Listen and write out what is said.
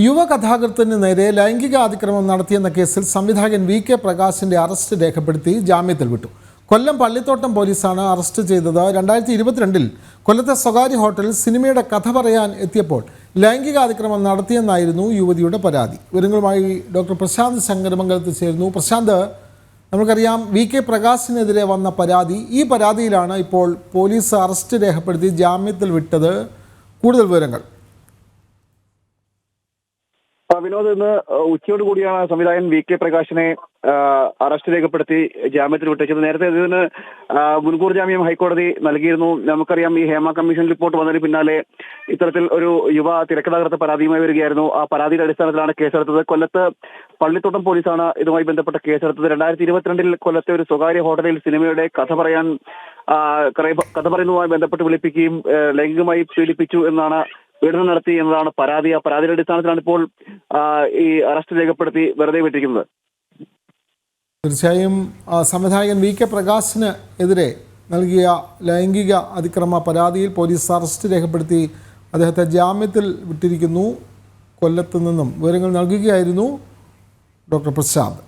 യുവകഥാകൃത്തിന് നേരെ ലൈംഗിക അതിക്രമം നടത്തിയെന്ന കേസിൽ സംവിധായകൻ വി.കെ. പ്രകാശിന്റെ അറസ്റ്റ് രേഖപ്പെടുത്തി ജാമ്യത്തിൽ വിട്ടു. കൊല്ലം പള്ളിത്തോട്ടം പോലീസാണ് അറസ്റ്റ് ചെയ്തത്. 2022 കൊല്ലത്തെ സ്വകാര്യ ഹോട്ടലിൽ സിനിമയുടെ കഥ പറയാൻ എത്തിയപ്പോൾ ലൈംഗിക അതിക്രമം നടത്തിയെന്നായിരുന്നു യുവതിയുടെ പരാതി. വിവരങ്ങളുമായി ഡോക്ടർ പ്രശാന്ത് ശങ്കരമംഗലത്ത് ചേരുന്നു. പ്രശാന്ത്, നമുക്കറിയാം വി.കെ. പ്രകാശിനെതിരെ വന്ന പരാതി. ഈ പരാതിയിലാണ് ഇപ്പോൾ പോലീസ് അറസ്റ്റ് രേഖപ്പെടുത്തി ജാമ്യത്തിൽ വിട്ടത്. കൂടുതൽ വിവരങ്ങൾ. വിനോദ്, ഇന്ന് ഉച്ചയോട് കൂടിയാണ് സംവിധായകൻ വി.കെ. പ്രകാശിനെ അറസ്റ്റ് രേഖപ്പെടുത്തി ജാമ്യത്തിൽ വിട്ടേച്ചത്. നേരത്തെ ഇതിന് മുൻകൂർ ജാമ്യം ഹൈക്കോടതി നൽകിയിരുന്നു. നമുക്കറിയാം, ഈ ഹേമ കമ്മീഷൻ റിപ്പോർട്ട് വന്നതിന് പിന്നാലെ ഇത്തരത്തിൽ ഒരു യുവ തിരക്കഥാകൃത്ത് പരാതിയുമായി വരികയായിരുന്നു. ആ പരാതിയുടെ അടിസ്ഥാനത്തിലാണ് കേസെടുത്തത്. കൊല്ലത്ത് പള്ളിത്തോട്ടം പോലീസാണ് ഇതുമായി ബന്ധപ്പെട്ട കേസെടുത്തത്. 2022 കൊല്ലത്തെ ഒരു സ്വകാര്യ ഹോട്ടലിൽ സിനിമയുടെ കഥ പറയുന്നതുമായി ബന്ധപ്പെട്ട് വിളിപ്പിക്കുകയും ലൈംഗികമായി പീഡിപ്പിച്ചു എന്നാണ്, പീഡനം നടത്തി എന്നതാണ് പരാതി. ആ പരാതിയുടെ അടിസ്ഥാനത്തിലാണ് ഇപ്പോൾ ഈ അറസ്റ്റ് രേഖപ്പെടുത്തി വെറുതെ വിട്ടിരിക്കുന്നത്. തീർച്ചയായും സംവിധായകൻ വി.കെ. പ്രകാശിന് എതിരെ നൽകിയ ലൈംഗിക അതിക്രമ പരാതിയിൽ പോലീസ് അറസ്റ്റ് രേഖപ്പെടുത്തി അദ്ദേഹത്തെ ജാമ്യത്തിൽ വിട്ടിരിക്കുന്നു. കൊല്ലത്ത് നിന്നും വിവരങ്ങൾ നൽകുകയായിരുന്നു ഡോക്ടർ പ്രശാന്ത്.